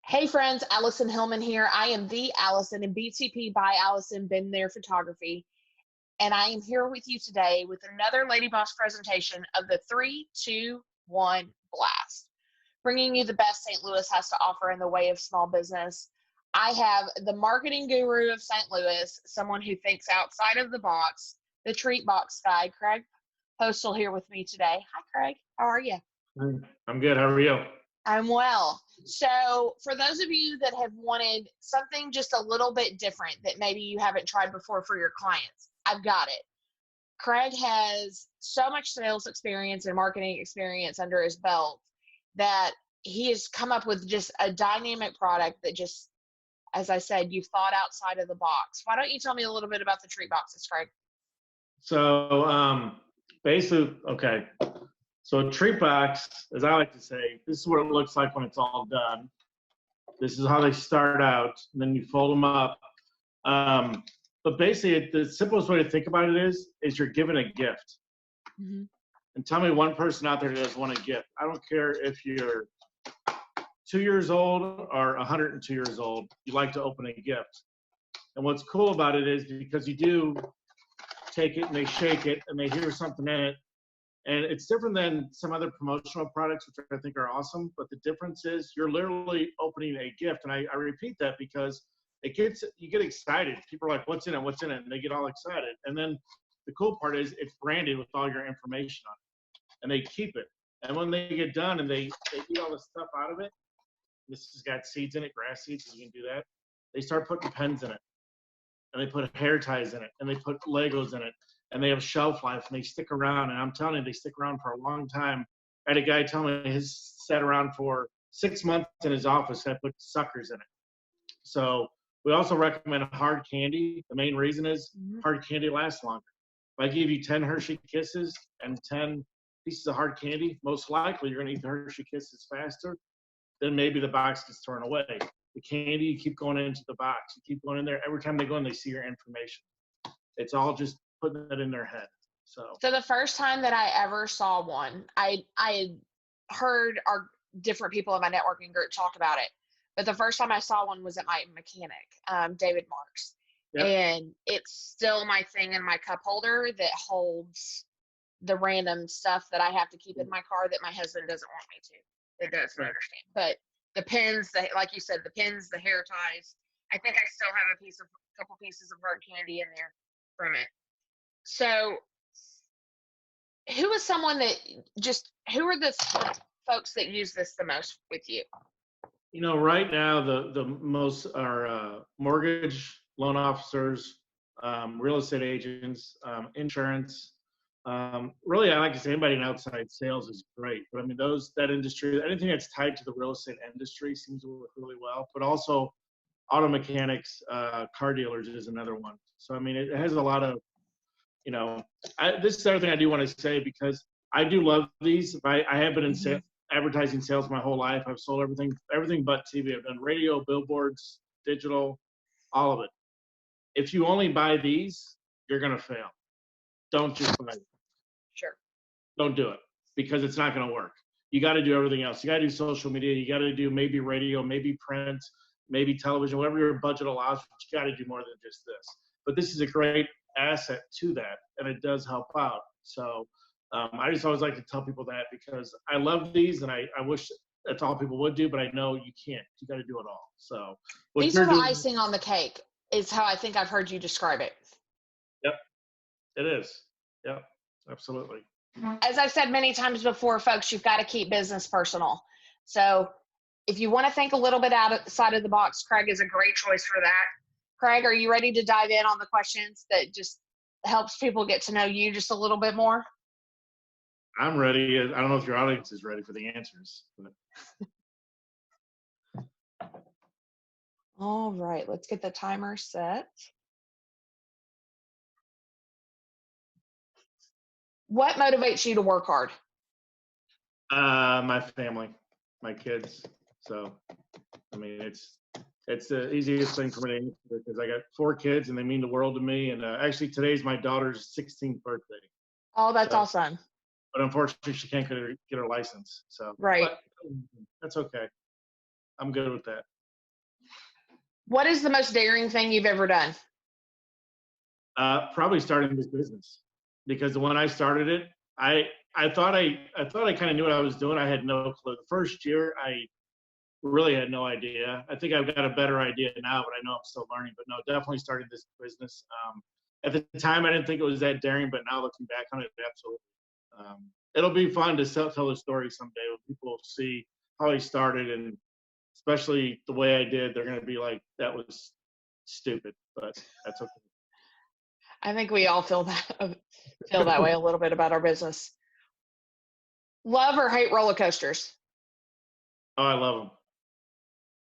Hey friends, Alison Hillman here. I am the Alison and BTP by Alison, Been There Photography. And I am here with you today with another Lady Boss presentation of the 3-2-1 Blast, bringing you the best St. Louis has to offer in the way of small business. I have the marketing guru of St. Louis, someone who thinks outside of the box, the treat box guy, Craig Postol, here with me today. Hi, Craig. How are you? I'm good. How are you? I'm well. So for those of you that have wanted something just a little bit different that maybe you haven't tried before for your clients, I've got it. Craig has so much sales experience and marketing experience under his belt that he has come up with just a dynamic product that just, as I said, you've thought outside of the box. Why don't you tell me a little bit about the treat boxes, Craig? So basically, okay. So a treat box, as I like to say, this is what it looks like when it's all done. This is how they start out, and then you fold them up. But basically, the simplest way to think about it is you're giving a gift. Mm-hmm. And tell me one person out there that doesn't want a gift. I don't care if you're 2 years old or 102 years old, you like to open a gift. And what's cool about it is because you do take it and they shake it and they hear something in it. And it's different than some other promotional products, which I think are awesome. But the difference is you're literally opening a gift. And I repeat that because you get excited. People are like, what's in it? What's in it? And they get all excited. And then the cool part is it's branded with all your information on it. And they keep it. And when they get done and they eat all the stuff out of it, this has got seeds in it, grass seeds, so you can do that. They start putting pens in it. And they put hair ties in it. And they put Legos in it. And they have shelf life, and they stick around. And I'm telling you, they stick around for a long time. I had a guy tell me his sat around for 6 months in his office and I put suckers in it. So we also recommend hard candy. The main reason is hard candy lasts longer. If I give you 10 Hershey Kisses and 10 pieces of hard candy, most likely you're going to eat the Hershey Kisses faster. Then maybe the box gets thrown away. The candy, you keep going into the box. You keep going in there. Every time they go in, they see your information. It's all just putting that in their head. So the first time that I ever saw one, I had heard our different people in my networking group talk about it, but the first time I saw one was at my mechanic, David Marks. Yep. And it's still my thing in my cup holder that holds the random stuff that I have to keep in my car that my husband doesn't want me to. It doesn't understand. But the pins, like you said, the pins, the hair ties, I think I still have a couple pieces of hard candy in there from it. So who are the folks that use this the most with you? You know, right now, the most are mortgage loan officers, real estate agents, insurance. Really, I like to say anybody in outside sales is great. But I mean, that industry, anything that's tied to the real estate industry seems to work really well. But also auto mechanics, car dealers is another one. So, I mean, it has a lot of, this is the other thing I do want to say because I do love these. I have been in advertising sales my whole life. I've sold everything but TV. I've done radio, billboards, digital, all of it. If you only buy these, you're going to fail. Don't just buy them. Sure. Don't do it because it's not going to work. You got to do everything else. You got to do social media. You got to do maybe radio, maybe print, maybe television, whatever your budget allows. But you got to do more than just this. But this is a great asset to that, and it does help out. So I just always like to tell people that because I love these, and I wish that's all people would do, but I know you can't. You got to do it all. So these are the icing on the cake is how I think I've heard you describe it. Yep, it is. Yep, absolutely. As I've said many times before, folks, you've got to keep business personal. So if you want to think a little bit outside of the box, Craig is a great choice for that. Craig, are you ready to dive in on the questions that just helps people get to know you just a little bit more? I'm ready. I don't know if your audience is ready for the answers. All right, let's get the timer set. What motivates you to work hard? My family, my kids. So, I mean, it's the easiest thing for me to answer because I got 4 kids and they mean the world to me. And actually, today's my daughter's 16th birthday. Oh, that's awesome. But unfortunately, she can't get her license. So, right. But that's okay. I'm good with that. What is the most daring thing you've ever done? Probably starting this business, because when I started it, I thought I kind of knew what I was doing. I had no clue. The first year, I really had no idea. I think I've got a better idea now, but I know I'm still learning. But no, definitely started this business. At the time, I didn't think it was that daring, but now looking back on it, absolutely. It'll be fun to tell the story someday when people see how I started, and especially the way I did. They're going to be like, "That was stupid," but that's okay. I think we all feel that way a little bit about our business. Love or hate roller coasters? Oh, I love them.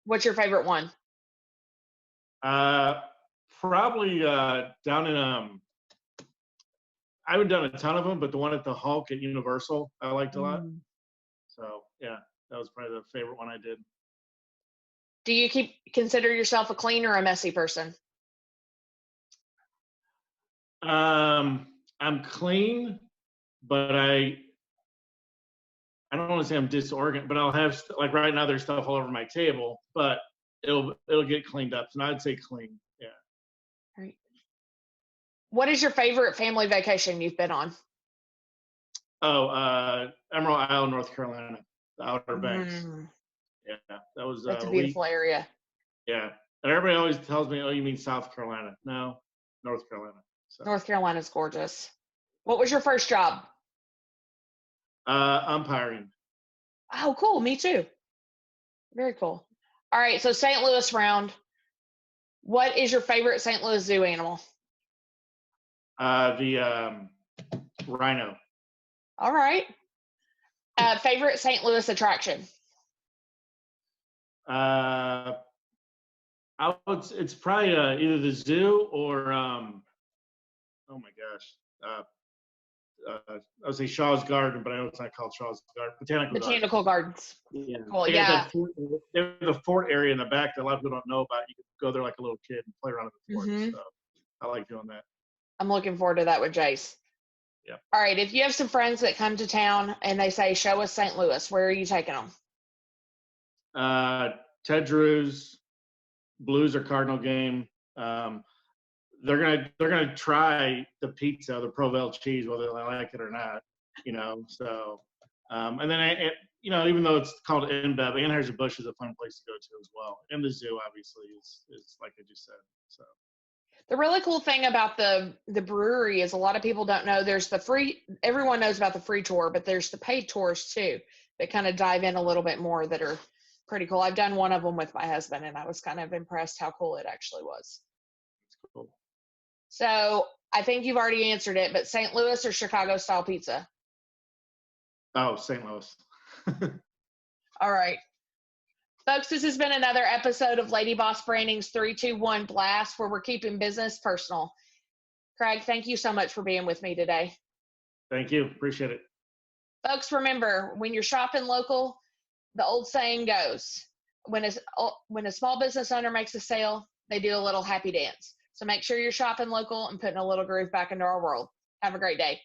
What's your favorite one? Probably down in I haven't done a ton of them, but the one at the Hulk at Universal I liked a lot. So yeah, that was probably the favorite one I did. Do you consider yourself a clean or a messy person? I'm clean, but I don't want to say I'm disorganized, but I'll have like right now there's stuff all over my table, but it'll get cleaned up. So I'd say clean. Yeah. Right. What is your favorite family vacation you've been on? Oh, Emerald Isle, North Carolina, the Outer Banks. Yeah, that was That's a beautiful area. Yeah, and everybody always tells me, "Oh, you mean South Carolina?" No, North Carolina. So. North Carolina's gorgeous. What was your first job? Umpiring. Oh, cool. Me too. Very cool. All right. So St. Louis round. What is your favorite St. Louis zoo animal? The rhino. All right. Favorite St. Louis attraction? It's probably either the zoo or oh my gosh, I would say Shaw's Garden, but I know it's not called Shaw's Garden. Botanical Gardens. Yeah. Cool. Yeah. They have the fort area in the back that a lot of people don't know about. You can go there like a little kid and play around in the fort. So I like doing that. I'm looking forward to that with Jace. Yeah. All right. If you have some friends that come to town and they say, "Show us St. Louis," where are you taking them? Ted Drew's, Blues or Cardinal game. They're gonna try the pizza, the Provel cheese, whether they like it or not. So and then even though it's called InBev, Anheuser-Busch is a fun place to go to as well, and the zoo obviously is like I just said. So the really cool thing about the brewery is a lot of people don't know there's the free. Everyone knows about the free tour, but there's the paid tours too that kind of dive in a little bit more that are pretty cool. I've done one of them with my husband, and I was kind of impressed how cool it actually was. That's cool. So I think you've already answered it, but St. Louis or Chicago style pizza? Oh, St. Louis. All right. Folks, this has been another episode of Lady Boss Branding's 3-2-1 Blast, where we're keeping business personal. Craig, thank you so much for being with me today. Thank you. Appreciate it. Folks, remember, when you're shopping local, the old saying goes, when a small business owner makes a sale, they do a little happy dance. So make sure you're shopping local and putting a little groove back into our world. Have a great day.